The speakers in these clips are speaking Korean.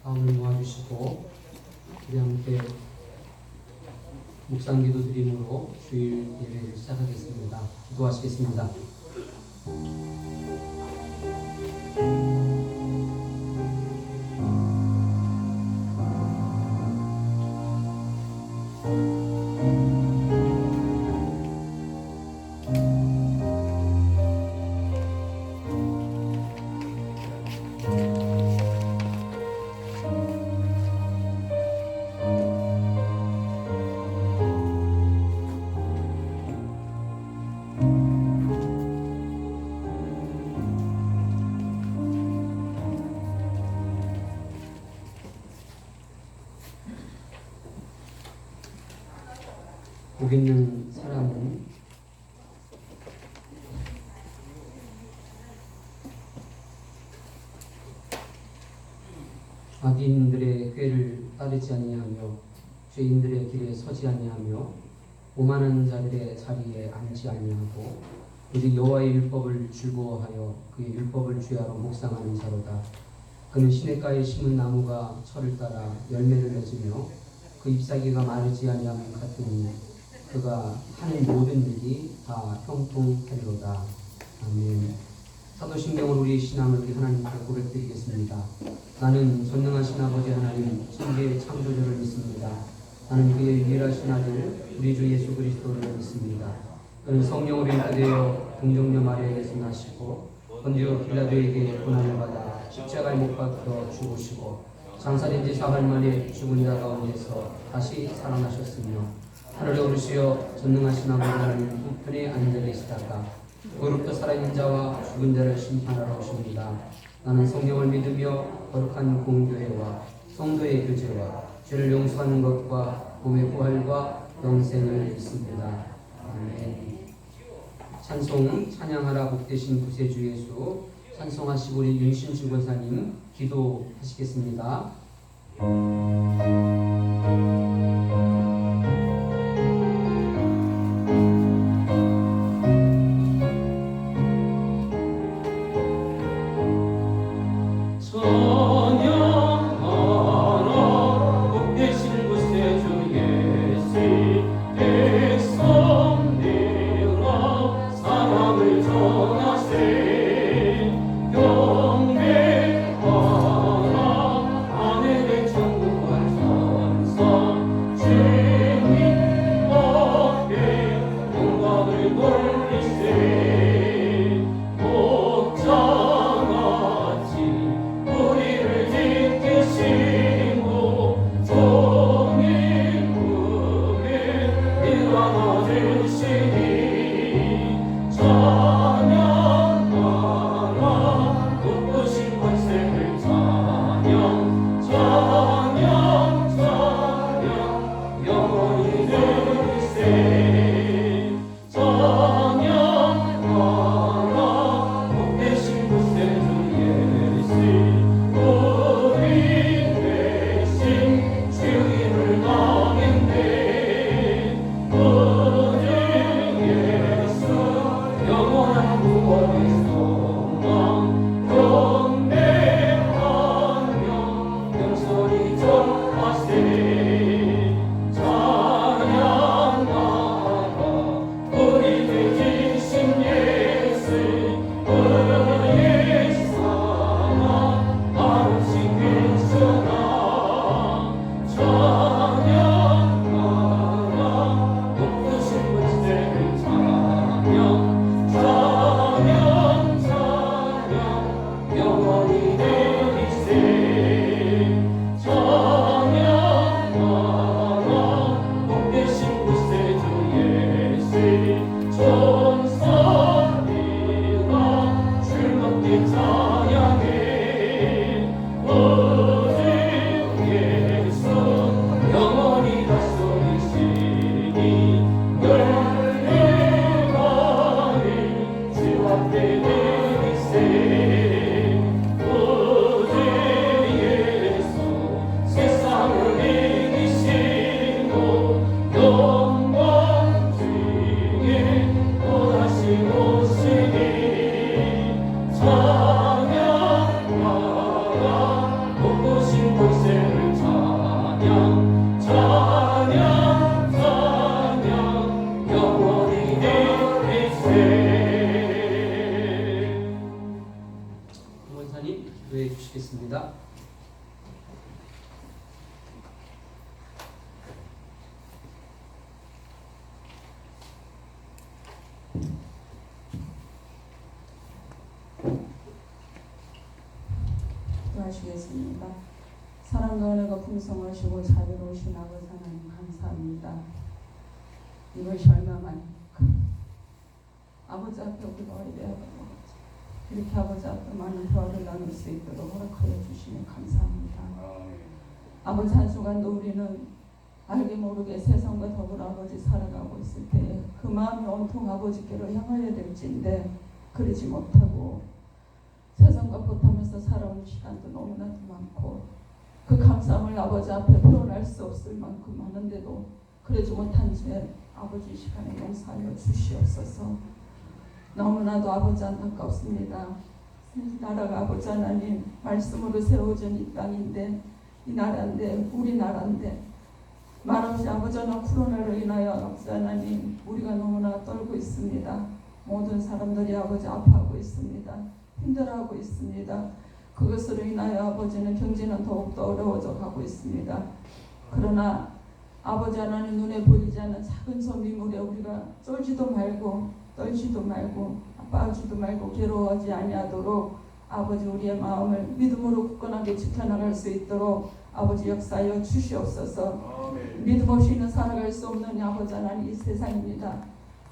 마음을 모아주시고 우리 함께 묵상기도 드림으로 주일 예배를 시작하겠습니다. 기도하시겠습니다. 복 있는 사람은 악인들의 꾀를 따르지 아니하며 죄인들의 길에 서지 아니하며 오만한 자들의 자리에 앉지 아니하고 오직 여호와의 율법을 즐거워하여 그의 율법을 주야로 묵상하는 자로다. 그는 시냇가에 심은 나무가 철을 따라 열매를 맺으며 그 잎사귀가 마르지 아니함 같으니 그가 하는 모든 일이 다 형통하리로다. 아멘. 사도신경으로 우리의 신앙을 우리 하나님께 고백드리겠습니다. 나는 전능하신 아버지 하나님 천지의 창조주를 믿습니다. 나는 그의 유일하신 아들 우리 주 예수 그리스도를 믿습니다. 그는 성령으로 인도되어 동정녀 마리아에게서 나시고 본디오 빌라도에게 고난을 받아 십자가에 못 박혀 죽으시고 장사된 지 사흘 만에 죽은 자 가운데서 다시 살아나셨으며 하늘에 오르시어 전능하신 아버지 하나님 우편에 앉아 계시다가 그로부터 살아있는 자와 죽은 자를 심판하러 오십니다. 나는 성령을 믿으며 거룩한 공교회와 성도의 교제와 죄를 용서하는 것과 몸의 부활과 영생을 믿습니다. 아멘. 찬송 찬양하라 복되신 구세주 예수 찬송하시고 우리 윤신주 권사님 기도하시겠습니다. 내 권사님 기도해 주시겠습니다. 기도하시겠습니다. 사랑과 은혜가 풍성하시고 자비로우신 아버지 하나님 감사합니다. 이것이 얼마만큼 아버지 앞에 우리가 이래하고 이렇게 아버지 앞에 많은 대화를 나눌 수 있도록 허락하여 주시니 감사합니다. 아버지 한순간도 우리는 알게 모르게 세상과 더불어 아버지 살아가고 있을 때 그 마음이 온통 아버지께로 향하여야 될지인데 그러지 못하고 세상과 보탐에서 살아온 시간도 너무나도 많고 그 감사함을 아버지 앞에 표현할 수 없을 만큼 많은데도 그러지 못한 죄 아버지 시간에 용서하여 주시옵소서. 너무나도 아버지 안타깝습니다. 나라가 아버지 하나님 말씀으로 세워진 이 땅인데 이 나라인데 우리나라인데 말없이 아버지 하나님 코로나로 인하여 아버지 하나님 우리가 너무나 떨고 있습니다. 모든 사람들이 아버지 아파하고 있습니다. 힘들어하고 있습니다. 그것으로 인하여 아버지는 경제는 더욱더 어려워져 가고 있습니다. 그러나 아버지 하나님 눈에 보이지 않는 작은 소미물에 우리가 쫄지도 말고 떨지도 말고 아파하지도 말고 괴로워하지 아니하도록 아버지 우리의 마음을 믿음으로 굳건하게 지켜나갈 수 있도록 아버지 역사하여 주시옵소서. 믿음 없이는 살아갈 수 없는 아버지 하나님 이 세상입니다.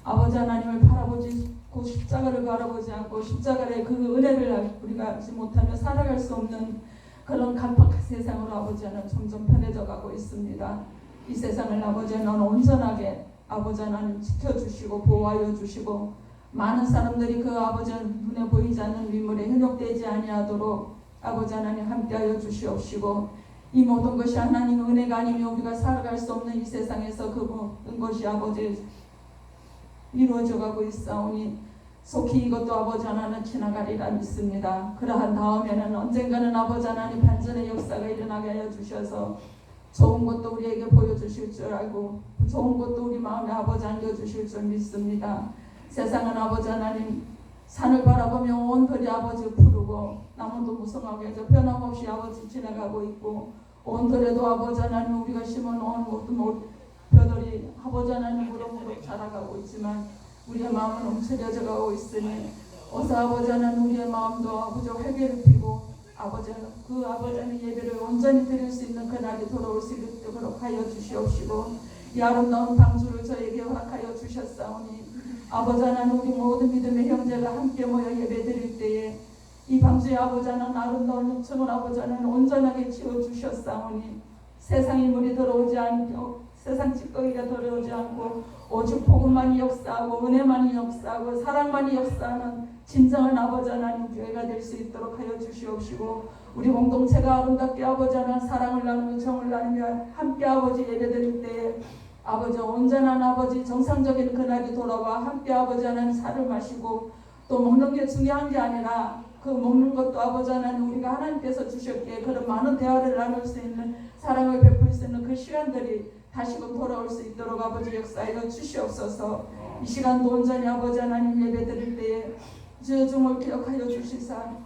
아버지 하나님을 바라보지 그 십자가를 바라보지 않고 십자가의 그 은혜를 우리가 알지 못하며 살아갈 수 없는 그런 간박한 세상으로 아버지 하나님 점점 편해져 가고 있습니다. 이 세상을 아버지 하나님 온전하게 아버지 하나님 지켜주시고 보호하여 주시고 많은 사람들이 그 아버지 눈에 보이지 않는 위물에 현혹되지 아니하도록 아버지 하나님 함께하여 주시옵시고 이 모든 것이 하나님의 은혜가 아니면 우리가 살아갈 수 없는 이 세상에서 그 모든 것이 아버지 이루어져 가고 있사오니 속히 이것도 아버지 하나님 지나가리라 믿습니다. 그러한 다음에는 언젠가는 아버지 하나님 반전의 역사가 일어나게 하여 주셔서 좋은 것도 우리에게 보여주실 줄 알고 좋은 것도 우리 마음에 아버지 안겨주실 줄 믿습니다. 세상은 아버지 하나님 산을 바라보며 온 들이 아버지 푸르고 나무도 무성하게 해서 변함없이 아버지 지나가고 있고 온 들에도 아버지 하나님 우리가 심은 온 모든 벼들이 아버지 하나님 무럭무럭 자라가고 있지만 우리의 마음은 움츠려져 가고 있으니 어서 아버지 하나님 우리의 마음도 아버지 회개를 피고 아버지 그 아버지 하나님 예배를 온전히 드릴 수 있는 그날이 돌아올 수 있도록 하여 주시옵시고 이 아름다운 방주를 저에게 허락하여 주셨사오니 아버지 하나님 우리 모든 믿음의 형제가 함께 모여 예배 드릴 때에 이 방주의 아버지 하나님 아름다운 육청을 아버지 하나님 온전하게 지어주셨사오니 세상의 물이 들어오지 않고 세상 찌꺼기가 들어오지 않고 오직 복음만이 역사하고 은혜만이 역사하고 사랑만이 역사하는 진정한 아버지 하나님 교회가 될 수 있도록 하여 주시옵시고 우리 공동체가 아름답게 아버지 하나님 사랑을 나누며 정을 나누며 함께 아버지 예배드릴 때에 아버지 온전한 아버지 정상적인 그날이 돌아와 함께 아버지 하나님 살을 마시고 또 먹는 게 중요한 게 아니라 그 먹는 것도 아버지 하나님 우리가 하나님께서 주셨기에 그런 많은 대화를 나눌 수 있는 사랑을 베풀 수 있는 그 시간들이 다시금 돌아올 수 있도록 아버지 역사하여 주시옵소서. 이 시간도 온전히 아버지 하나님 예배드릴 때에 주의 종을 기억하여 주시사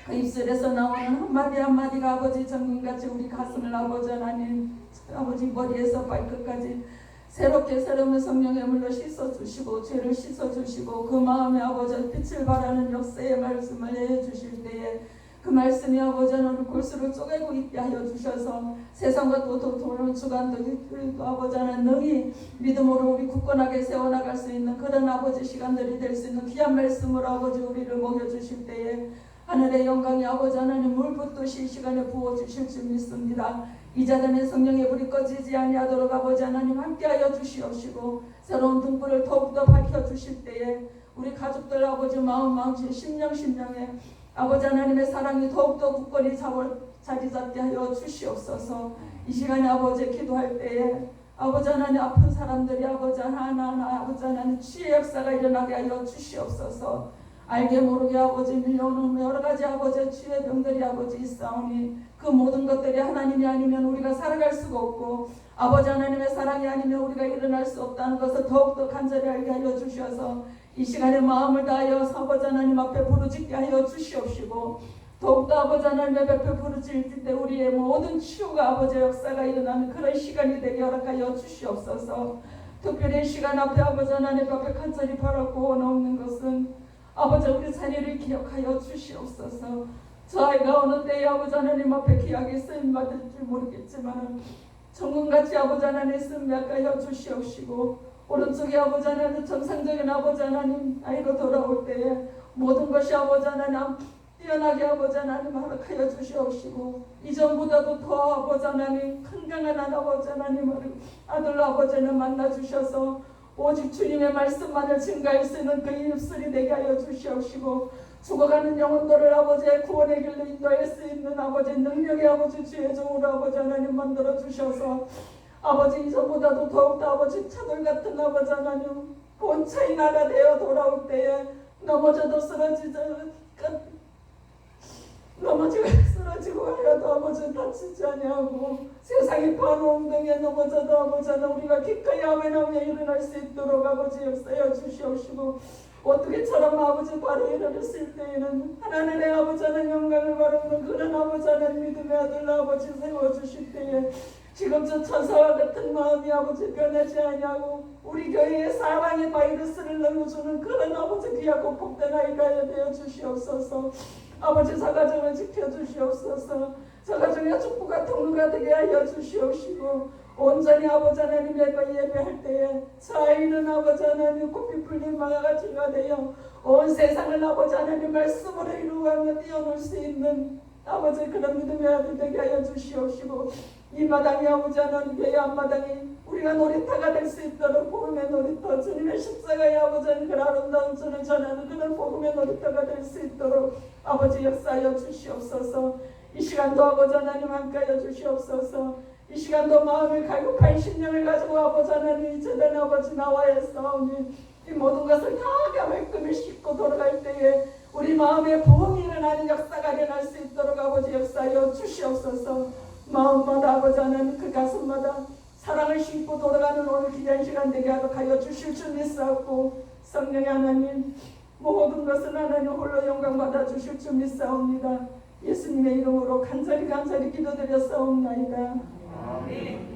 그 입술에서 나오는 한마디 한마디가 아버지 정금같이 우리 가슴을 아버지 하나님 아버지 머리에서 발끝까지 새롭게 새로운 성령의 물로 씻어주시고 죄를 씻어주시고 그 마음에 아버지 빛을 발하는 역사의 말씀을 해주실 때에 그 말씀이 아버지 하나님 골수를 쪼개고 있게 하여 주셔서 세상과 또 도는 주간도 아버지 하나님 능히 믿음으로 우리 굳건하게 세워나갈 수 있는 그런 아버지 시간들이 될 수 있는 귀한 말씀으로 아버지 우리를 먹여주실 때에 하늘의 영광이 아버지 하나님 물 붓듯이 이 시간에 부어주실 줄 믿습니다. 이 자단의 성령의 불이 꺼지지 아니하도록 아버지 하나님 함께하여 주시옵시고 새로운 등불을 더욱더 밝혀주실 때에 우리 가족들 아버지 마음마음에 심령에 아버지 하나님의 사랑이 더욱더 굳건히 자리 잡게 하여 주시옵소서. 이 시간에 아버지 기도할 때에 아버지 하나님 아픈 사람들이 아버지 하나하나 아버지 하나님 치유의 역사가 일어나게 하여 주시옵소서. 알게 모르게 아버지 밀려오는 여러 가지 아버지 치유의 병들이 아버지 있사오니 그 모든 것들이 하나님이 아니면 우리가 살아갈 수가 없고 아버지 하나님의 사랑이 아니면 우리가 일어날 수 없다는 것을 더욱더 간절히 알게 하여 주셔서 이 시간에 마음을 다하여 아버지 하나님 앞에 부르짖게 하여 주시옵시고 더욱더 아버지 하나님의 배표 부르짖을 때 우리의 모든 치유가 아버지의 역사가 일어나는 그런 시간이 되게 허락하여 주시옵소서. 특별히 이 시간 앞에 아버지 하나님 앞에 간절히 바라고 원하옵는 것은 아버지 우리 자녀를 기억하여 주시옵소서. 저 아이가 어느 때에 아버지 하나님 앞에 귀하게 쓰임받을지 모르겠지만 정금같이 아버지 하나님 쓰임 약하여 주시옵시고 오른쪽에 아버지 하나님 정상적인 아버지 하나님 아이로 돌아올 때에 모든 것이 아버지 하나님 뛰어나게 아버지 하나님 허락하여 주시옵시고 이전보다도 더 아버지 하나님 건강한 아버지 하나님을 아들 아버지는 만나 주셔서 오직 주님의 말씀만을 증가할 수 있는 그 입술이 되게 하여 주시옵시고 죽어가는 영혼들을 아버지의 구원의 길로 인도할 수 있는 아버지 능력의 아버지 주의 종으로 아버지 하나님 만들어 주셔서 아버지 이전보다도 더욱더 아버지 차돌 같은 아버지 하나님 본차의 나가 되어 돌아올 때에 넘어지고 쓰러지고 하여도 아버지 다치지 아니하고 세상의 바로 엉덩이에 넘어져도 아버지 하나님 우리가 기꺼이 아멘하며 일어날 수 있도록 아버지 역사여 주시옵시고 어떻게처럼 아버지 바로 일어났을 때에는 하나님의 아버지 하나님 영광을 바라보는 그런 아버지 하나님 믿음의 아들 아버지 세워주실 때에 지금 저 천사와 같은 마음이 아버지 변하지 아니하고 우리 교회에 사랑의 바이러스를 넘어주는 그런 아버지 귀하고 복된 아이가 되어 주시옵소서. 아버지 저 가정을 지켜주시옵소서. 저 가정의 축복과 통로가 되게 하여 주시옵시고 온전히 아버지 하나님의 예배할 때에 저 아이는 아버지 하나님 꽃피 풀린 망아가지가 되어 온 세상을 아버지 하나님 말씀으로 이루어가며 뛰어놀 수 있는 아버지 그런 믿음의 아들 되게 하여 주시옵시고 이 마당이 아버지 하나님 교회 앞마당이 우리가 놀이터가 될 수 있도록 복음의 놀이터 주님의 십자가의 아버지 하나님 그 아름다운 전을 전하는 그런 복음의 놀이터가 될 수 있도록 아버지 역사하여 주시옵소서. 이 시간도 아버지 하나님 함께하여 주시옵소서. 이 시간도 마음을 갈급한 심령을 가지고 아버지 하나님 이 재단에 아버지 나와야 싸우니 이 모든 것을 다 말끔히 씻고 돌아갈 때에 우리 마음에 부흥이 일어나는 역사가 일어날 수 있도록 아버지 역사하여 주시옵소서. 마음마다 아버지 하나님 그 가슴마다 사랑을 싣고 돌아가는 오늘 귀한 시간 되게 하여 주실 줄 믿사옵고 성령의 하나님 모든 것은 하나님 홀로 영광 받아 주실 줄 믿사옵니다. 예수님의 이름으로 간절히 기도드렸사옵나이다. 아멘.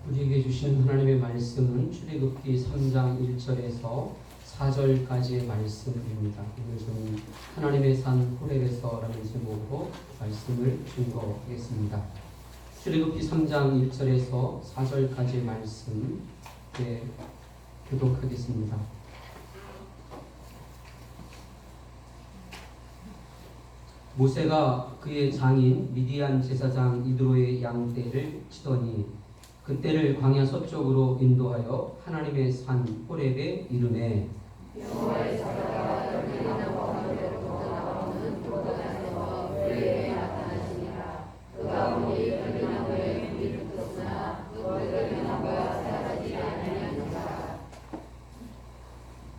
우리에게 주신 하나님의 말씀은 출애굽기 3장 1절에서 4절까지의 말씀입니다. 오늘 저는 하나님의 산 호렙에서라는 제목으로 말씀을 증거하겠습니다. 출애굽기 3장 1절에서 4절까지의 말씀 교독하겠습니다. 모세가 그의 장인 미디안 제사장 이드로의 양떼를 치더니 그때를 광야 서쪽으로 인도하여 하나님의 산 호렙에 이르매 여호와의 사자가 열매나 원으로 돋아나오는 요단에서 그에게 나타나시니라. 그 가운데 열매나무에 불이 붙었으나 그 열매나무가 사라지지 아니하니라.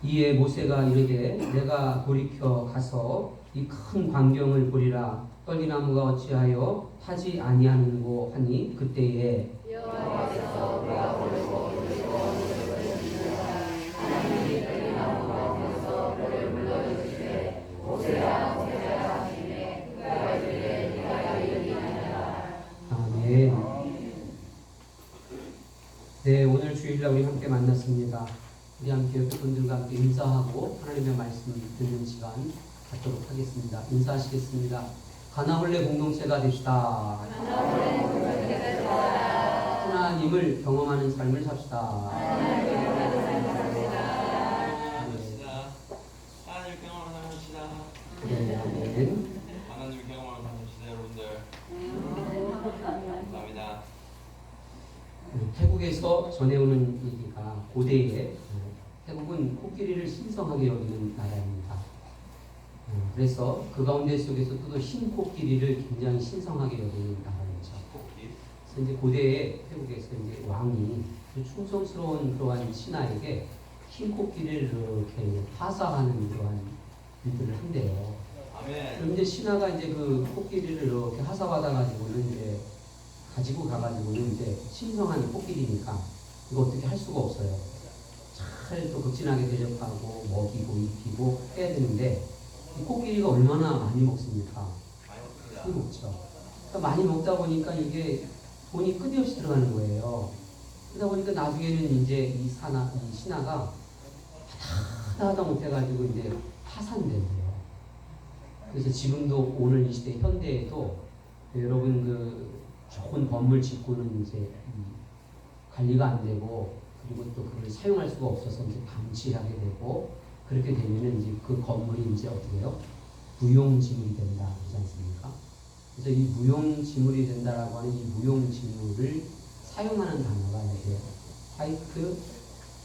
이에 모세가 이르되 내가 돌이켜 가서 이 큰 광경을 보리라. 떨기나무가 어찌하여 타지 아니하는고 하니 그때에 여호와께서 그가 고르고 그리고 하나님이 떨기나무가 되어서 그를 불러주시되 모세야 모세야 하시매 그가 이르되 네가 여기 있느니라. 아멘. 네, 오늘 주일날 우리 함께 만났습니다. 우리 함께 여러분들과 함께 인사하고 하나님의 말씀 듣는 시간 갖도록 하겠습니다. 인사하시겠습니다. 가나홀레 공동체가 됩시다. 하나님을 경험하는 삶을 삽시다. 하나님을 경험하는 삶을 삽시다. 네, 아멘. 하나님을 경험하는 삶을 삽시다, 여러분들. 감사합니다. 태국에서 전해오는 얘기가 고대에 태국은 코끼리를 신성하게 여기는 나라입니다. 그래서 그 가운데 속에서도 또 흰코끼리를 굉장히 신성하게 여기는 나라죠. 그래서 이제 고대에 태국에서 이제 왕이 충성스러운 그러한 신하에게 흰 코끼리를 이렇게 하사하는 그러한 일들을 한대요. 아멘. 그럼 이제 신하가 이제 그 코끼리를 이렇게 하사받아가지고는 이제 가지고 가가지고는 이제 신성한 코끼리니까 이거 어떻게 할 수가 없어요. 잘 또 극진하게 대접하고 먹이고 입히고 해야 되는데 이 코끼리가 얼마나 많이 먹습니까? 많이 많이 먹습니다. 먹죠. 그러니까 많이 먹다 보니까 이게 돈이 끊임없이 들어가는 거예요. 그러다 보니까 나중에는 이제 이 신하가 하다 못해가지고 이제 파산된대요. 그래서 지금도 오늘 이 시대 현대에도 여러분 그 좋은 건물 짓고는 이제 관리가 안 되고 그리고 또 그걸 사용할 수가 없어서 이제 방치하게 되고 그렇게 되면은 이제 그 건물이 이제 어떻게 해요? 무용지물이 된다 그러지 않습니까? 그래서 이 무용지물이 된다라고 하는 이 무용지물을 사용하는 단어가 이제 화이트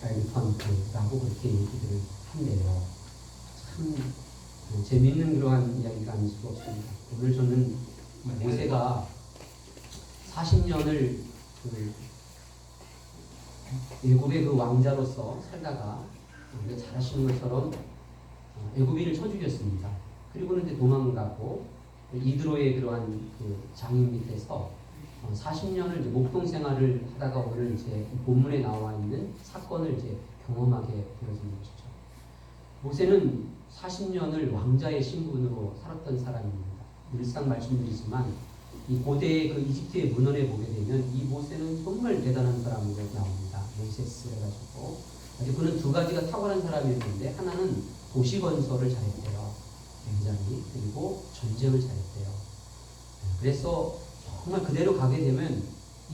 엘펀트라고 그렇게 얘기들을 한대요. 참 재미있는 그러한 이야기가 아닐 수가 없습니다. 오늘 저는 모세가 40년을 애굽의 그 왕자로서 살다가 우리가 잘 아시는 것처럼 애굽인을 쳐 죽였습니다. 그리고는 이제 도망가고 이드로의 그러한 그 장인 밑에서 40년을 이제 목동 생활을 하다가 오늘 이제 본문에 나와 있는 사건을 이제 경험하게 되어진 것이죠. 모세는 40년을 왕자의 신분으로 살았던 사람입니다. 늘상 말씀드리지만 이 고대의 그 이집트의 문헌에 보게 되면 이 모세는 정말 대단한 사람으로 나옵니다. 모세스 해가지고 그는 두 가지가 탁월한 사람이었는데 하나는 도시 건설을 잘했대요. 굉장히. 그리고 전쟁을 잘했대요. 그래서 정말 그대로 가게 되면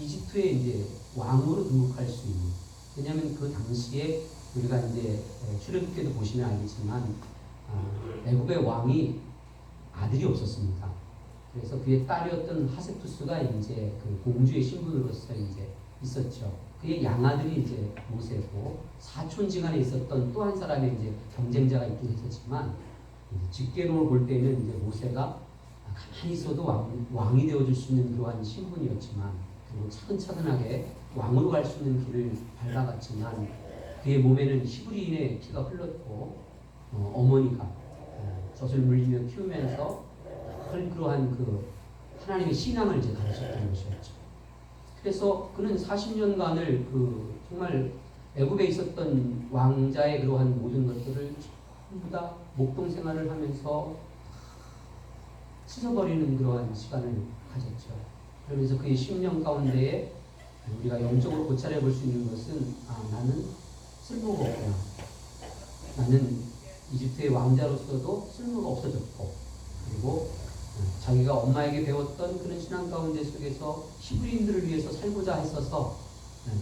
이집트에 이제 왕으로 등극할 수 있는. 왜냐하면 그 당시에 우리가 이제 출애굽기도 보시면 알겠지만 애굽의 왕이 아들이 없었습니다. 그래서 그의 딸이었던 하세투스가 이제 그 공주의 신분으로서 이제 있었죠. 그의 양아들이 이제 모세고 사촌지간에 있었던 또 한 사람의 이제 경쟁자가 있긴 했었지만 직계로 볼 때는 이제 모세가 가만히 있어도 왕이 되어줄 수 있는 그러한 신분이었지만 그리고 차근차근하게 왕으로 갈 수 있는 길을 밟아갔지만 그의 몸에는 히브리인의 피가 흘렀고 어머니가 젖을 물리며 키우면서 그러한 그 하나님의 신앙을 이제 가르쳤던 것이었죠. 그래서 그는 40년간을 그 정말 애굽에 있었던 왕자의 그러한 모든 것들을 전부 다 목동 생활을 하면서 씻어버리는 그러한 시간을 가졌죠. 그러면서 그의 10년 가운데에 우리가 영적으로 고찰해 볼 수 있는 것은 나는 쓸모가 없구나. 나는 이집트의 왕자로서도 쓸모가 없어졌고 그리고 자기가 엄마에게 배웠던 그런 신앙 가운데 속에서 히브리인들을 위해서 살고자 했어서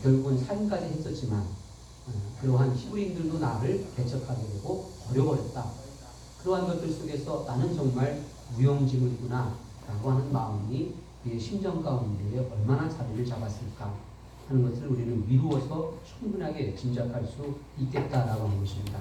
결국은 살인까지 했었지만 그러한 히브리인들도 나를 배척하게 되고 버려버렸다. 그러한 것들 속에서 나는 정말 무용지물이구나 라고 하는 마음이 그의 심정 가운데에 얼마나 자리를 잡았을까 하는 것을 우리는 미루어서 충분하게 짐작할 수 있겠다라고 하는 것입니다.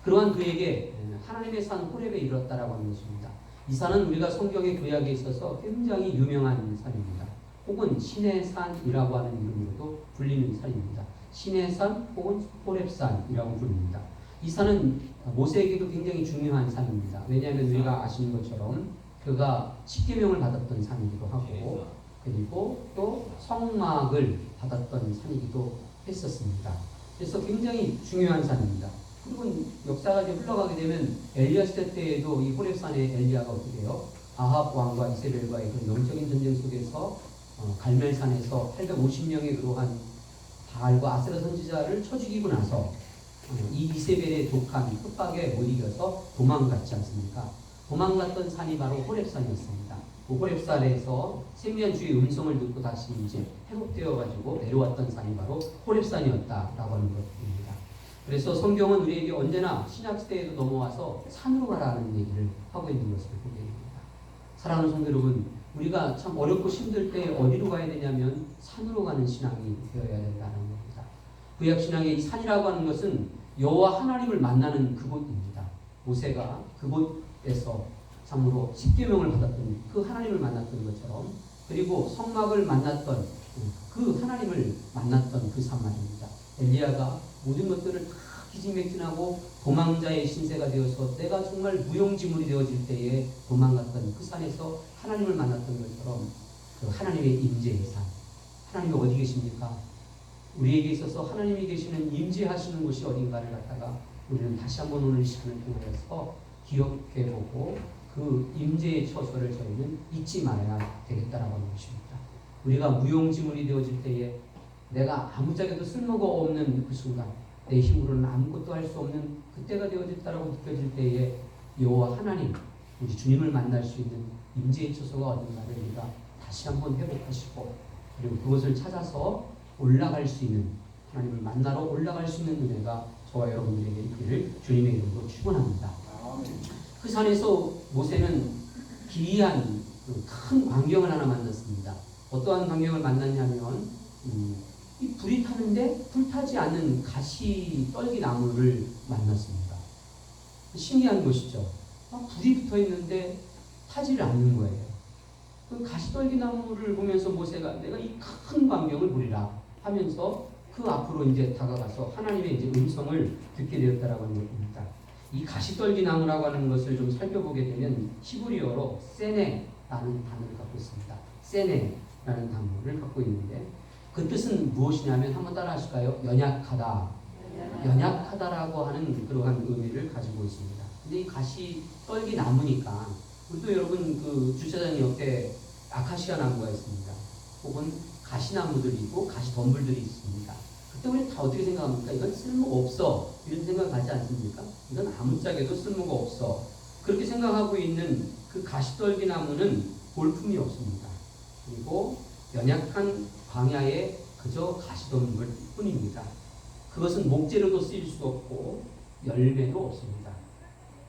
그러한 그에게 하나님의 산 호렙에 이르렀다라고 하는 것입니다. 이 산은 우리가 성경의 구약에 있어서 굉장히 유명한 산입니다. 혹은 신의 산이라고 하는 이름으로도 불리는 산입니다. 신의 산 혹은 호렙산이라고 부릅니다. 이 산은 모세에게도 굉장히 중요한 산입니다. 왜냐하면 우리가 아시는 것처럼 그가 십계명을 받았던 산이기도 하고 그리고 또 성막을 받았던 산이기도 했었습니다. 그래서 굉장히 중요한 산입니다. 그리고 역사가 이제 흘러가게 되면 엘리야 시대 때에도 이 호렙산의 엘리야가 어떻게 해요? 아합 왕과 이세벨과의 그 영적인 전쟁 속에서 갈멜산에서 850명의 그러한 바알과 아세라 선지자를 쳐 죽이고 나서 이 이세벨의 독한 흑박에 못 이겨서 도망갔지 않습니까? 도망갔던 산이 바로 호렙산이었습니다. 그 호렙산에서 세미한 주의 음성을 듣고 다시 이제 회복되어 가지고 내려왔던 산이 바로 호렙산이었다라고 하는 것입니다. 그래서 성경은 우리에게 언제나 신약시대에도 넘어와서 산으로 가라는 얘기를 하고 있는 것을 보게 됩니다. 사랑하는 성도 여러분, 우리가 참 어렵고 힘들 때 어디로 가야 되냐면 산으로 가는 신앙이 되어야 된다는 겁니다. 구약신앙의 이 산이라고 하는 것은 여호와 하나님을 만나는 그곳입니다. 모세가 그곳에서 참으로 십계명을 받았던 그 하나님을 만났던 것처럼 그리고 성막을 만났던 그 하나님을 만났던 그 산말입니다. 엘리야가 모든 것들을 다 기진맥진하고 도망자의 신세가 되어서 내가 정말 무용지물이 되어질 때에 도망갔던 그 산에서 하나님을 만났던 것처럼 그 하나님의 임재의 산, 하나님이 어디 계십니까? 우리에게 있어서 하나님이 계시는 임재하시는 곳이 어딘가를 갖다가 우리는 다시 한번 오늘 시간을 통해서 기억해보고 그 임재의 처소를 저희는 잊지 말아야 되겠다라고 하는 것입니다. 우리가 무용지물이 되어질 때에 내가 아무짝에도 쓸모가 없는 그 순간, 내 힘으로는 아무것도 할 수 없는 그때가 되어졌다라고 느껴질 때에 여호와 하나님, 우리 주님을 만날 수 있는 임재의 처소가 어딘가를 우리가 다시 한번 회복하시고, 그리고 그것을 찾아서 올라갈 수 있는, 하나님을 만나러 올라갈 수 있는 은혜가 저와 여러분들에게 있기를 주님의 이름으로 축원합니다. 그 산에서 모세는 기이한 큰 광경을 하나 만났습니다. 어떠한 광경을 만났냐면 이 불이 타는데 불타지 않는 가시 떨기 나무를 만났습니다. 신기한 것이죠. 불이 붙어 있는데 타지를 않는 거예요. 그 가시 떨기 나무를 보면서 모세가 내가 이 큰 광경을 보리라 하면서 그 앞으로 이제 다가가서 하나님의 이제 음성을 듣게 되었다라고 하는 것입니다. 이 가시떨기 나무라고 하는 것을 좀 살펴보게 되면 히브리어로 세네라는 단어를 갖고 있습니다. 세네라는 단어를 갖고 있는데 그 뜻은 무엇이냐면 한번 따라 하실까요? 연약하다. 연약하다라고 하는 그러한 의미를 가지고 있습니다. 근데 이 가시떨기 나무니까 우리도 여러분 그 주차장 옆에 아카시아 나무가 있습니다. 혹은 가시나무들이 있고 가시덤불들이 있습니다. 그때 우리 다 어떻게 생각합니까? 이건 쓸모없어. 이런 생각 하지 않습니까? 이건 아무짝에도 쓸모가 없어. 그렇게 생각하고 있는 그 가시떨기 나무는 볼품이 없습니다. 그리고 연약한 광야에 그저 가시덤불 뿐입니다. 그것은 목재로도 쓰일 수 없고 열매도 없습니다.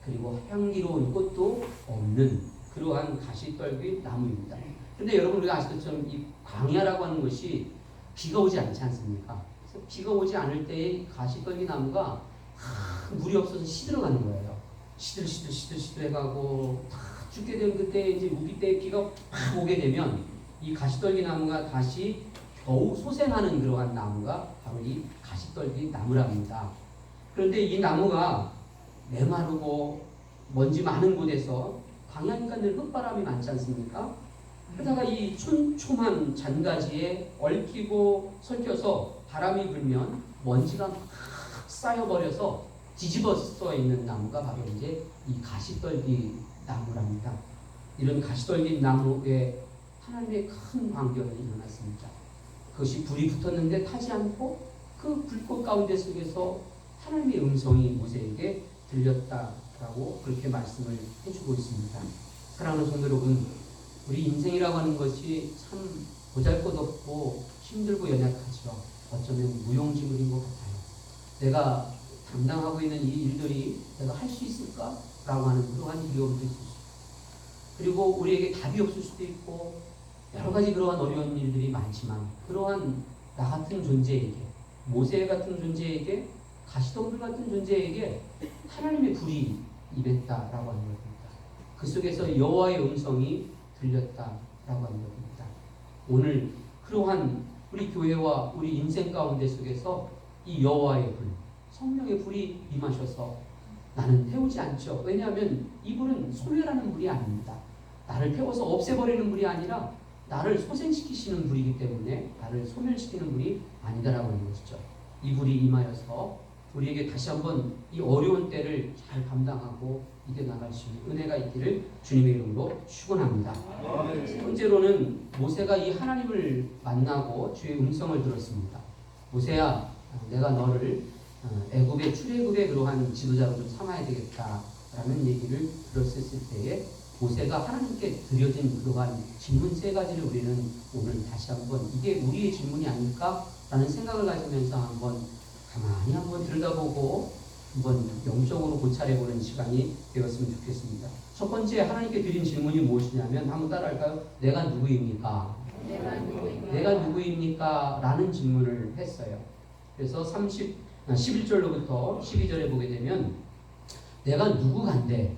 그리고 향기로운 꽃도 없는 그러한 가시떨기 나무입니다. 그런데 여러분 우리가 아실 것처럼 이 광야라고 하는 것이 비가 오지 않지 않습니까? 그래서 비가 오지 않을 때에 가시떨기 나무가 물이 없어서 시들어가는 거예요. 시들해가고 다 죽게 된 그때 이제 우기 때 비가 팍 오게 되면 이 가시떨기 나무가 다시 겨우 소생하는 그러한 나무가 바로 이 가시떨기 나무랍니다. 그런데 이 나무가 메마르고 먼지 많은 곳에서 광야니까 늘 흙바람이 많지 않습니까? 그러다가 이 촘촘한 잔가지에 얽히고 설켜서 바람이 불면 먼지가 막 쌓여버려서 뒤집어져 있는 나무가 바로 이제 이 가시떨기 나무랍니다. 이런 가시떨기 나무에 하나님의 큰 광경이 일어났습니다. 그것이 불이 붙었는데 타지 않고 그 불꽃 가운데 속에서 하나님의 음성이 모세에게 들렸다라고 그렇게 말씀을 해주고 있습니다. 사랑하는 성도 여러분, 우리 인생이라고 하는 것이 참 보잘것없고 힘들고 연약하죠. 어쩌면 무용지물인 것 같아요. 내가 담당하고 있는 이 일들이 내가 할 수 있을까? 라고 하는 그러한 두려움도 있을 수 있고, 그리고 우리에게 답이 없을 수도 있고 여러 가지 그러한 어려운 일들이 많지만 그러한 나 같은 존재에게, 모세 같은 존재에게, 가시덤불 같은 존재에게 하나님의 불이 임했다라고 하는 것입니다. 그 속에서 여호와의 음성이 들렸다라고 하는 것입니다. 오늘 그러한 우리 교회와 우리 인생 가운데 속에서 이 여호와의 불, 성령의 불이 임하셔서 나는 태우지 않죠. 왜냐하면 이 불은 소멸하는 불이 아닙니다. 나를 태워서 없애버리는 불이 아니라 나를 소생시키시는 불이기 때문에 나를 소멸시키는 불이 아니다라고 하는 것이죠. 이 불이 임하여서 우리에게 다시 한번 이 어려운 때를 잘 감당하고 이겨나갈 수 있는 은혜가 있기를 주님의 이름으로 축원합니다. 세 번째로는 모세가 이 하나님을 만나고 주의 음성을 들었습니다. 모세야, 내가 너를 애굽의 출애굽의 그러한 지도자로 좀 삼아야 되겠다라는 얘기를 들었을 때에 모세가 하나님께 드려진 그러한 질문 세 가지를 우리는 오늘 다시 한번 이게 우리의 질문이 아닐까라는 생각을 가지면서 한번 가만히 한번 들여다보고 한번 영적으로 고찰해보는 시간이 되었으면 좋겠습니다. 첫 번째 하나님께 드린 질문이 무엇이냐면 한번 따라할까요? 내가 누구입니까? 내가 누구입니까? 라는 질문을 했어요. 그래서 11절로부터 12절에 보게 되면 내가 누구간데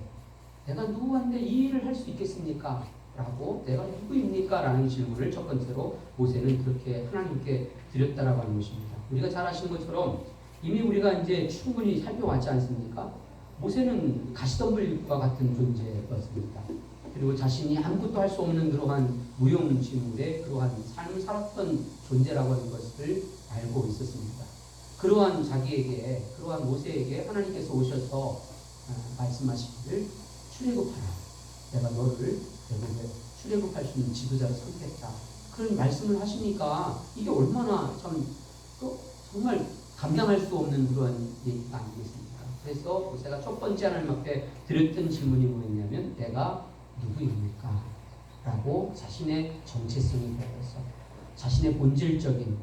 이 일을 할 수 있겠습니까? 라고 내가 누구입니까? 라는 질문을 첫 번째로 모세는 그렇게 하나님께 드렸다라고 하는 것입니다. 우리가 잘 아시는 것처럼 이미 우리가 이제 충분히 살펴왔지 않습니까? 모세는 가시덤불과 같은 존재였습니다. 그리고 자신이 아무것도 할 수 없는 그러한 무용지물의 그러한 삶을 살았던 존재라고 하는 것을 알고 있었습니다. 그러한 자기에게, 그러한 모세에게 하나님께서 오셔서 말씀하시기를 출애굽하라. 내가 너를 대국에 출애굽할 수 있는 지도자를 선택했다. 그런 말씀을 하시니까 이게 얼마나 참 정말 감당할 수 없는 그런 얘기가 아니겠습니까? 그래서 모세가 첫 번째 하나님 앞에 드렸던 질문이 뭐였냐면 내가 누구입니까? 라고 자신의 정체성에 대해서 자신의 본질적인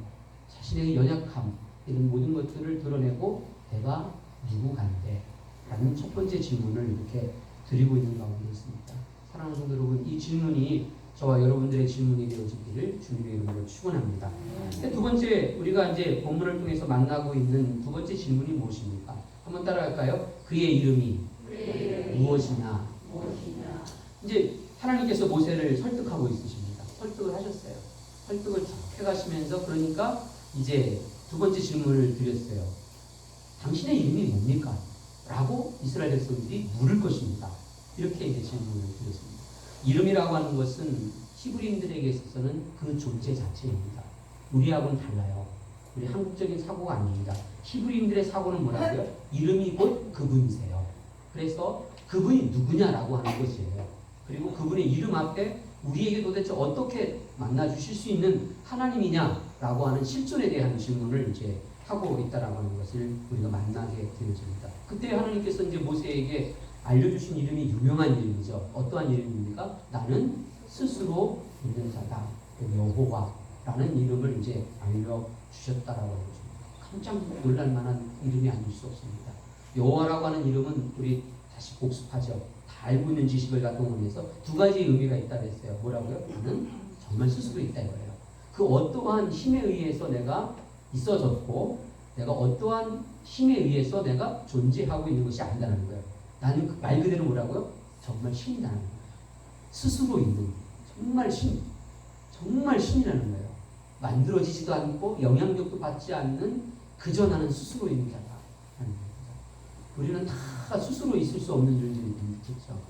자신의 연약함 이런 모든 것들을 드러내고 내가 누구간데? 라는 첫 번째 질문을 이렇게 드리고 있는 가운데 있습니다. 사랑하는 성도 여러분, 이 질문이 저와 여러분들의 질문이 되어지기를 주님의 이름으로 축원합니다. 두 번째, 우리가 이제 본문을 통해서 만나고 있는 두 번째 질문이 무엇입니까? 한번 따라갈까요? 그의 이름이 무엇이냐? 이제 하나님께서 모세를 설득하고 있으십니다. 설득을 하셨어요. 설득을 쭉 해가시면서 그러니까 이제 두 번째 질문을 드렸어요. 당신의 이름이 뭡니까? 라고 이스라엘 백성들이 물을 것입니다. 이렇게 이제 질문을 드렸습니다. 이름이라고 하는 것은 히브리인들에게 있어서는 그 존재 자체입니다. 우리하고는 달라요. 우리 한국적인 사고가 아닙니다. 히브리인들의 사고는 뭐라고요? 이름이 곧 그분이세요. 그래서 그분이 누구냐라고 하는 것이에요. 그리고 그분의 이름 앞에 우리에게 도대체 어떻게 만나주실 수 있는 하나님이냐라고 하는 실존에 대한 질문을 이제 하고 있다라고 하는 것을 우리가 만나게 되어집니다. 그때 하나님께서 이제 모세에게 알려주신 이름이 유명한 이름이죠. 어떠한 이름입니까? 나는 스스로 있는 자다. 여호와라는 이름을 이제 알려주셨다라고 하는 것입니다. 깜짝 놀랄 만한 이름이 아닐 수 없습니다. 여호와라고 하는 이름은 우리 다시 복습하죠. 다 알고 있는 지식을 다 동원해서 두 가지 의미가 있다 그랬어요. 뭐라고요? 나는 정말 스스로 있다 이거예요. 그 어떠한 힘에 의해서 내가 있어졌고 내가 어떠한 힘에 의해서 내가 존재하고 있는 것이 아니다는 거예요. 나는 말 그대로 뭐라고요? 정말 신이라는 거예요. 스스로 있는 정말 신, 정말 신이라는 거예요. 만들어지지도 않고 영향력도 받지 않는 그저 나는 스스로 있는 자다 하는 겁니다. 우리는 다 스스로 있을 수 없는 존재입니다. 그렇죠?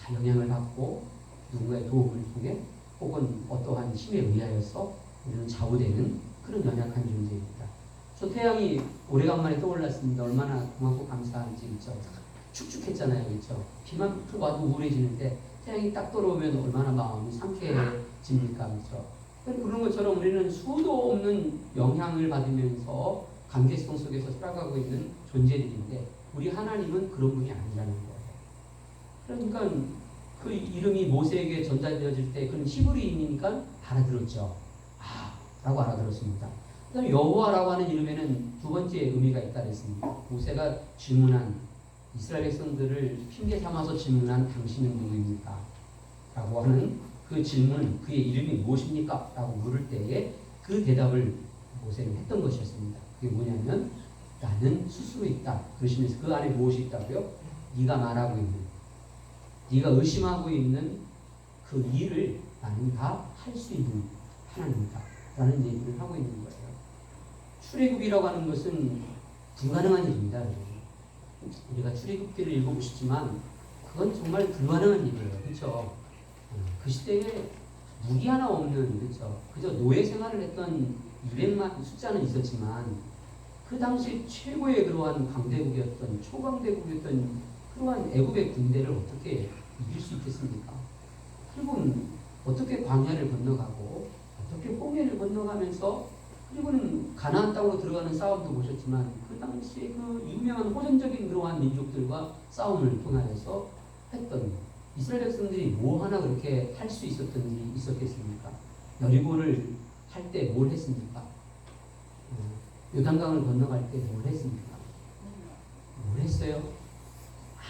다 영향을 받고 누군가의 도움을 통해 혹은 어떠한 힘에 의하여서 우리는 좌우되는 그런 연약한 존재입니다. 저 태양이 오래간만에 떠올랐습니다. 얼마나 고맙고 감사한지 그렇죠? 축축했잖아요. 그렇죠? 비만 와도 우울해지는데 태양이 딱 들어오면 얼마나 마음이 상쾌해집니까? 그렇죠? 그런 것처럼 우리는 수도 없는 영향을 받으면서 관계성 속에서 살아가고 있는 존재들인데 우리 하나님은 그런 분이 아니라는 거예요. 그러니까 그 이름이 모세에게 전달되어질 때 그는 히브리인이니까 알아들었죠. 라고 알아들었습니다. 그 다음에 여호와라고 하는 이름에는 두 번째 의미가 있다 그랬습니다. 모세가 질문한 이스라엘 백성들을 핑계 삼아서 질문한 당신은 누구입니까? 라고 하는 그 질문, 그의 이름이 무엇입니까? 라고 물을 때에 그 대답을 모세는 했던 것이었습니다. 그게 뭐냐면 나는 스스로 있다. 그러시면서 그 안에 무엇이 있다고요? 네가 말하고 있는, 네가 의심하고 있는 그 일을 나는 다 할 수 있는 하나님이다. 라는 얘기를 하고 있는 거예요. 출애굽이라고 하는 것은 불가능한 일입니다. 우리가 출애굽기를 읽어보시지만 그건 정말 불가능한 일이에요. 그렇죠? 그 시대에 무기 하나 없는, 그렇죠? 그저 노예 생활을 했던 200만 숫자는 있었지만 그 당시 최고의 그러한 강대국이었던 초강대국이었던 그러한 애국의 군대를 어떻게 이길 수 있겠습니까? 결국은 어떻게 광야를 건너가고 어떻게 홍해를 건너가면서 그리고는 가나안 땅으로 들어가는 싸움도 보셨지만 그 당시 그 유명한 호전적인 그러한 민족들과 싸움을 통하여서 했던 이스라엘 백성들이 뭐 하나 그렇게 할 수 있었던 일이 있었겠습니까? 여리고를 할 때 뭘 했습니까? 요단강을 건너갈 때 뭘 했습니까? 뭘 했어요?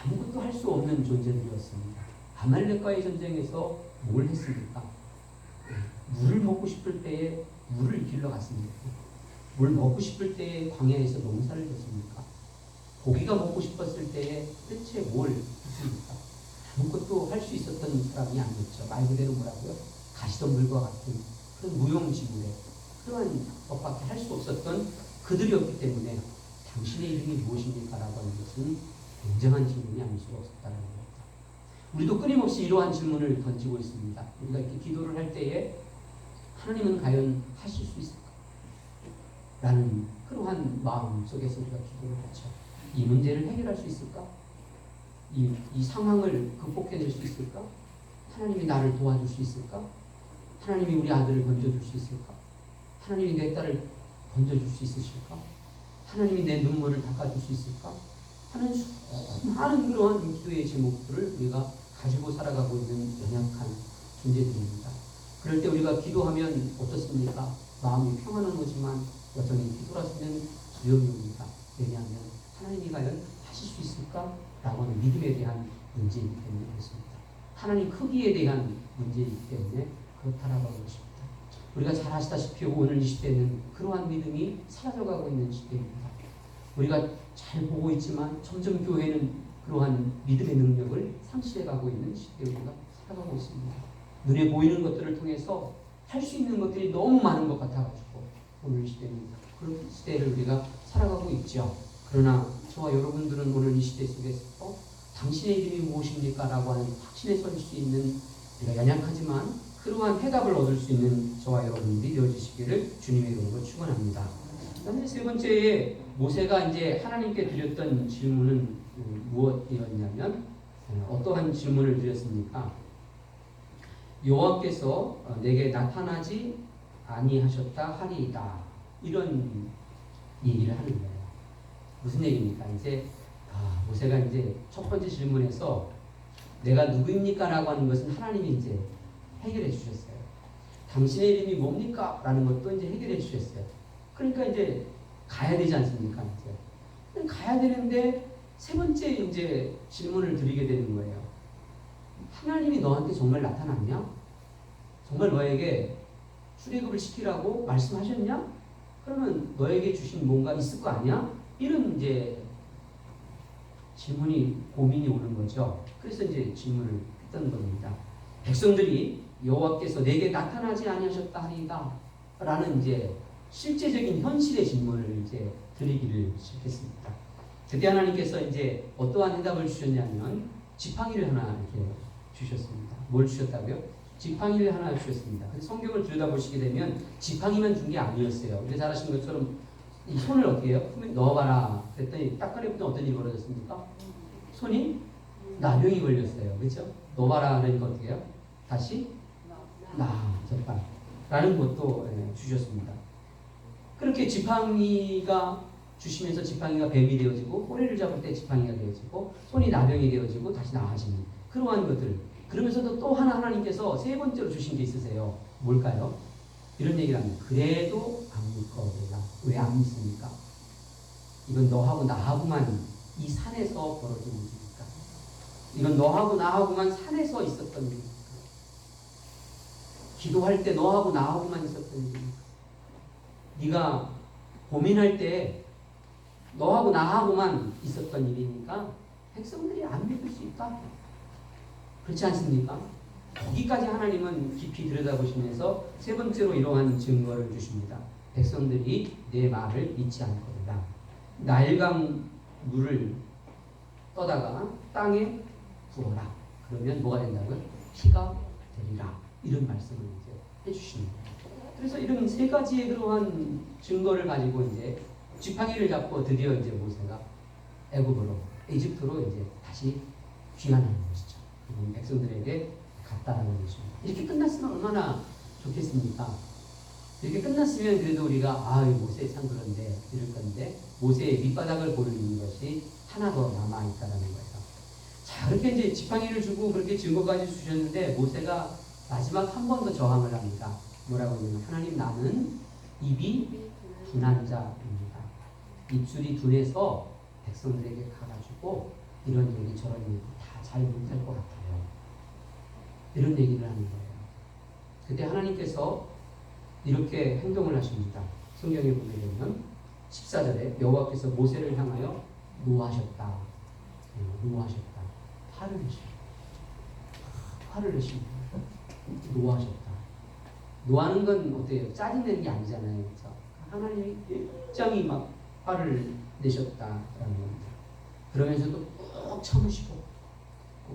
아무것도 할 수 없는 존재들이었습니다. 아말렉과의 전쟁에서 뭘 했습니까? 물을 먹고 싶을 때에 물을 길러 갔습니다. 물 먹고 싶을 때에 광야에서 농사를 졌습니까? 고기가 먹고 싶었을 때에 대체 뭘 했습니까? 아무것도 할 수 있었던 사람이 아니었죠. 말 그대로 뭐라고요? 가시덤불과 같은 그런 무용지물에 그러한 것밖에 할 수 없었던 그들이었기 때문에 당신의 이름이 무엇입니까? 라고 하는 것은 굉장한 질문이 아닐 수가 없었다는 겁니다. 우리도 끊임없이 이러한 질문을 던지고 있습니다. 우리가 이렇게 기도를 할 때에 하나님은 과연 하실 수 있을까? 라는 그러한 마음 속에서 우리가 기도를 하죠. 이 문제를 해결할 수 있을까? 이 상황을 극복해낼 수 있을까? 하나님이 나를 도와줄 수 있을까? 하나님이 우리 아들을 건져줄 수 있을까? 하나님이 내 딸을 건져줄 수 있으실까? 하나님이 내 눈물을 닦아줄 수 있을까? 하는 수많은 그러한 기도의 제목들을 우리가 가지고 살아가고 있는 연약한 존재들입니다. 그럴 때 우리가 기도하면 어떻습니까? 마음이 평안한 거지만 여전히 뒤돌아서는 두려움이 옵니다. 왜냐하면 하나님이 과연 하실 수 있을까? 라고 하는 믿음에 대한 문제이기 때문에 그렇습니다. 하나님 크기에 대한 문제이기 때문에 그렇다라고 하는 것입니다. 우리가 잘 아시다시피 오늘 이 시대는 그러한 믿음이 사라져가고 있는 시대입니다. 우리가 잘 보고 있지만 점점 교회는 그러한 믿음의 능력을 상실해가고 있는 시대에 우리가 살아가고 있습니다. 눈에 보이는 것들을 통해서 할 수 있는 것들이 너무 많은 것 같아가지고 오늘 시대는 그런 시대를 우리가 살아가고 있죠. 그러나 저와 여러분들은 오늘 이 시대 속에서 당신의 이름이 무엇입니까? 라고 하는 확신에 설 수 있는 우리가 연약하지만 그러한 해답을 얻을 수 있는 저와 여러분들이 되어주시기를 주님의 이름으로 축원합니다. 그다음에 세 번째에 모세가 이제 하나님께 드렸던 질문은 무엇이었냐면 어떠한 질문을 드렸습니까? 여호와께서 내게 나타나지 아니하셨다 하리이다. 이런 얘기를 하는 거예요. 무슨 얘기입니까? 이제 모세가 이제 첫 번째 질문에서 내가 누구입니까? 라고 하는 것은 하나님이 이제 해결해 주셨어요. 당신의 이름이 뭡니까? 라는 것도 이제 해결해 주셨어요. 그러니까 이제 가야 되지 않습니까? 이제 가야 되는데 세 번째 이제 질문을 드리게 되는 거예요. 하나님이 너한테 정말 나타났냐? 정말 너에게 출애굽을 시키라고 말씀하셨냐? 그러면 너에게 주신 뭔가 있을 거 아니야? 이런 이제 질문이 고민이 오는 거죠. 그래서 이제 질문을 했던 겁니다. 백성들이 여호와께서 내게 나타나지 아니하셨다 하리이다 라는 이제 실제적인 현실의 질문을 이제 드리기를 시작했습니다. 그때 하나님께서 이제 어떠한 해답을 주셨냐면 지팡이를 하나 이렇게 주셨습니다. 뭘 주셨다고요? 지팡이를 하나 주셨습니다. 근데 성경을 들여다보시게 되면 지팡이만 준 게 아니었어요. 우리가 잘 아시는 것처럼 이 손을 어떻게 해요? 손에 넣어봐라. 그랬더니 딱 꺼내보니 어떤 일이 벌어졌습니까? 손이 나병이 걸렸어요. 그렇죠? 넣어봐라. 그러니까 어떻게 해요? 다시 나아졌다. 라는 것도 주셨습니다. 그렇게 지팡이가 주시면서 지팡이가 뱀이 되어지고 꼬리를 잡을 때 지팡이가 되어지고 손이 나병이 되어지고 다시 나아지는 그러한 것들. 그러면서도 또 하나님께서 세 번째로 주신 게 있으세요. 뭘까요? 이런 얘기를 합니다. 그래도 안 믿거라. 왜 안 믿습니까? 이건 너하고 나하고만 이 산에서 벌어진 일입니까? 이건 너하고 나하고만 산에서 있었던 일입니까? 기도할 때 너하고 나하고만 있었던 일입니까? 네가 고민할 때 너하고 나하고만 있었던 일이니까 백성들이 안 믿을 수 있다. 그렇지 않습니까? 거기까지 하나님은 깊이 들여다보시면서 세 번째로 이러한 증거를 주십니다. 백성들이 내 말을 믿지 않거든요. 나일강 물을 떠다가 땅에 부어라. 그러면 뭐가 된다고요? 피가 되리라. 이런 말씀을 이제 해주십니다. 그래서 이런 세 가지의 그러한 증거를 가지고 이제 지팡이를 잡고 드디어 이제 모세가 애굽으로, 이집트로 이제 다시 귀환하는 것이죠. 백성들에게 갔다라는 것입니다. 이렇게 끝났으면 얼마나 좋겠습니까? 이렇게 끝났으면 그래도 우리가 모세 참 그런데 이럴 건데 모세의 밑바닥을 보여주는 것이 하나 더 남아있다라는 거예요. 자, 그렇게 이제 지팡이를 주고 그렇게 증거까지 주셨는데 모세가 마지막 한 번 더 저항을 합니다. 뭐라고 하냐면 하나님 나는 입이 둔한 자입니다. 입술이 둔해서 백성들에게 가가지고 이런 얘기 저런 얘기 다 잘 못할 것 같아요. 이런 얘기를 하는 거예요. 그때 하나님께서 이렇게 행동을 하십니다. 성경에 보게 되면 14절에 여호와께서 모세를 향하여 노하셨다. 노하셨다. 화를 내십니다. 화를 내십니다. 노하셨다. 노하는 건 어때요? 짜증내는 게 아니잖아요. 그렇죠? 하나님이 굉장히 막 화를 내셨다라는 겁니다. 그러면서도 꼭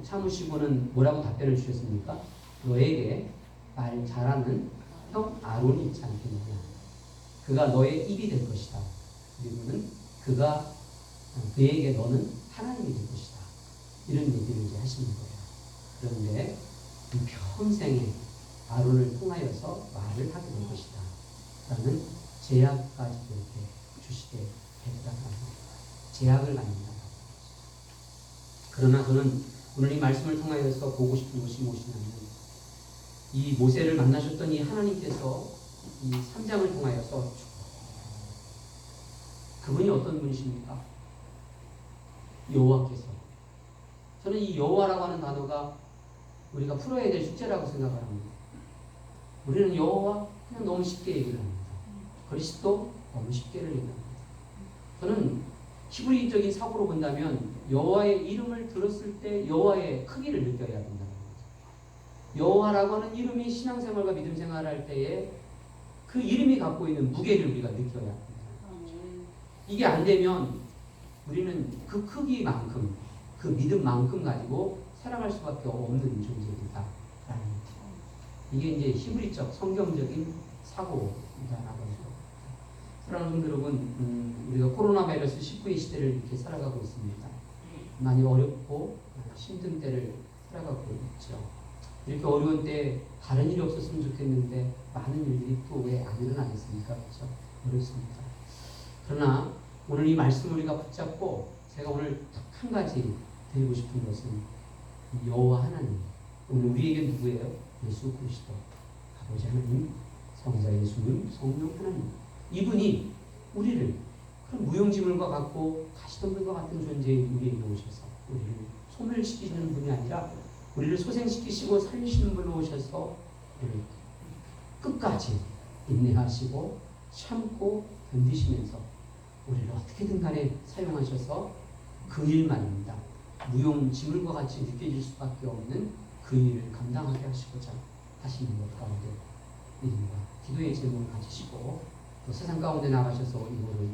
참으시고는 뭐라고 답변을 주셨습니까? 너에게 말 잘하는 형 아론이 있지 않겠느냐. 그가 너의 입이 될 것이다. 그리고는 그에게 너는 하나님이 될 것이다. 이런 얘기를 이제 하시는 거예요. 그런데 평생에 아론을 통하여서 말을 하게 될 것이다. 라는 제약까지 이렇게 주시게 됐다는 겁니다. 제약을 갖는다. 그러나 저는 오늘 이 말씀을 통하여서 보고 싶은 것이 무엇이냐면 이 모세를 만나셨던 이 하나님께서 이 3장을 통하여서 그분이 어떤 분이십니까? 여호와께서. 저는 이 여호와라고 하는 단어가 우리가 풀어야 될 숙제라고 생각을 합니다. 우리는 여호와 그냥 너무 쉽게 얘기를 합니다. 그리스도 너무 쉽게를 얘기합니다. 저는 히브리적인 사고로 본다면 여호와의 이름을 들었을 때 여호와의 크기를 느껴야 된다는 거죠. 여호와라고 하는 이름이 신앙생활과 믿음생활을 할 때에 그 이름이 갖고 있는 무게를 우리가 느껴야 합니다. 이게 안 되면 우리는 그 크기만큼 그 믿음만큼 가지고 살아갈 수밖에 없는 존재이다라는 거죠. 이게 이제 히브리적 성경적인 사고이다라고 해서 사랑하는 여러분, 우리가 코로나 바이러스 19의 시대를 이렇게 살아가고 있습니다. 많이 어렵고 힘든 때를 살아가고 있죠. 이렇게 어려운 때 다른 일이 없었으면 좋겠는데 많은 일들이 또 왜 안 일어나겠습니까? 그렇죠? 어렵습니다. 그러나 오늘 이 말씀을 우리가 붙잡고 제가 오늘 딱 한 가지 드리고 싶은 것은 여호와 하나님, 오늘 우리에게 누구예요? 예수 그리스도, 아버지 하나님, 성자 예수님, 성령 하나님. 이분이 우리를 그런 무용지물과 같고 가시덤불과 같은 존재의 우리에게 오셔서 우리를 소멸시키시는 분이 아니라 우리를 소생시키시고 살리시는 분으로 오셔서 우리를 끝까지 인내하시고 참고 견디시면서 우리를 어떻게든 간에 사용하셔서 그 일만입니다. 무용지물과 같이 느껴질 수밖에 없는 그 일을 감당하게 하시고자 하시는 것 가운데 믿음과 기도의 제목을 가지시고 또 세상 가운데 나가셔서 이모를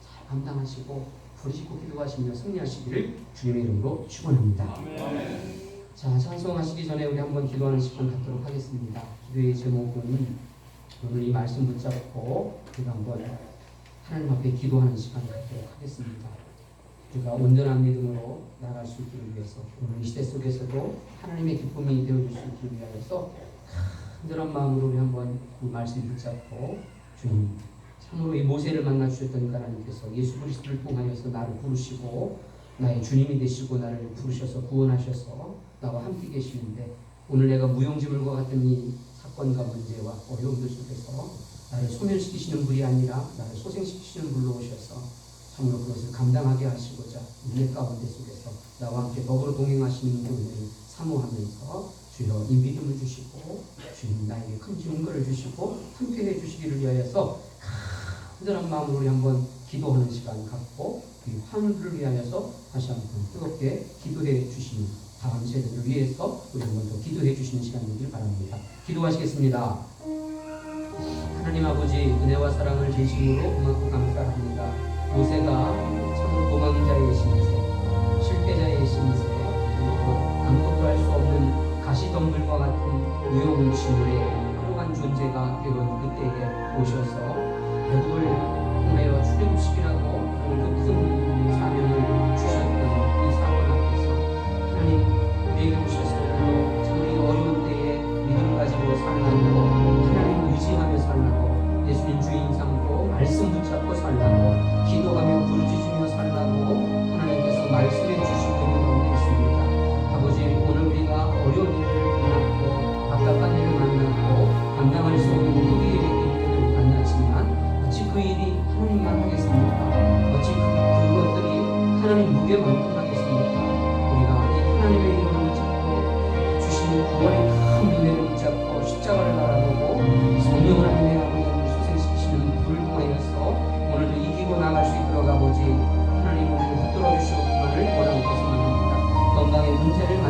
잘 감당하시고 부르짖고 기도하시며 승리하시기를 주님의 이름으로 축원합니다. 자, 찬송하시기 전에 우리 한번 기도하는 시간 갖도록 하겠습니다. 기도의 제목은 오늘 이 말씀 붙잡고 우리가 한번 하나님 앞에 기도하는 시간 갖도록 하겠습니다. 우리가 온전한 믿음으로 나아갈 수 있기를 위해서 오늘 이 시대 속에서도 하나님의 기쁨이 되어줄 수 있기를 위하여서 간절한 마음으로 우리 한번 이 말씀 붙잡고 주님, 참으로 이 모세를 만나 주셨던 하나님께서 예수 그리스도를 통하여서 나를 부르시고 나의 주님이 되시고 나를 부르셔서 구원하셔서 나와 함께 계시는데 오늘 내가 무용지물과 같은 이 사건과 문제와 어려움들 속에서 나를 소멸시키시는 분이 아니라 나를 소생시키시는 분으로 오셔서 참으로 그것을 감당하게 하시고자 인내 가운데 속에서 나와 함께 더불어 동행하시는 분을 사모하면서 주여 이 믿음을 주시고 주님 나에게 큰 증거를 주시고 함께 해주시기를 위하여서 간절한 마음으로 우리 한번 기도하는 시간 갖고 이 환우들을 위하여서 다시 한번 뜨겁게 기도해 주시는 다음 세대를 위해서 우리 한번 더 기도해 주시는 시간 되길 바랍니다. 기도하시겠습니다. 하나님 아버지 은혜와 사랑을 진심으로 고맙고 감사합니다. 모세가 참으로 도망자의 신세, 실패자의 신세, 아무것도 할 수 없는 가시덤불과 같은 무용지물의 그러한 존재가 되던 그때에 오셔서 배국을 통하여 죽여주시기라고 그 큰 사명을 주셨던 이 사건 앞에서 하나님 우리에게 오셔서 참 어려운 때에 믿음 가지고 살라고 하나님 의지하며 살라고 예수님 주인 삼고 말씀 붙잡고 살라고 기도하며 부르짖으며 살라고 하나님께서 말씀해 주시고 있는 가운데 있습니다. 아버지 오늘 우리가 어려운 일을 만났고 답답한 일을 만났고 감당할 수 없는 그 일을 만났지만 어찌 그 일이 하나님만 하겠습니까? 어찌 그것들이 하나님 무게만큼 하겠습니까? 우리가 이 하나님의 이름을 붙잡고 주시는 구원의 큰 은혜를 붙잡고 십자가를 바라보고 성령을 안내하고 소생시키시는 불을 통하여서 오늘도 이기고 나갈 수 있도록 아버지 하나님 우리를 붙들어 주시옵기만을 원하고 소망합니다. 건강의 문제를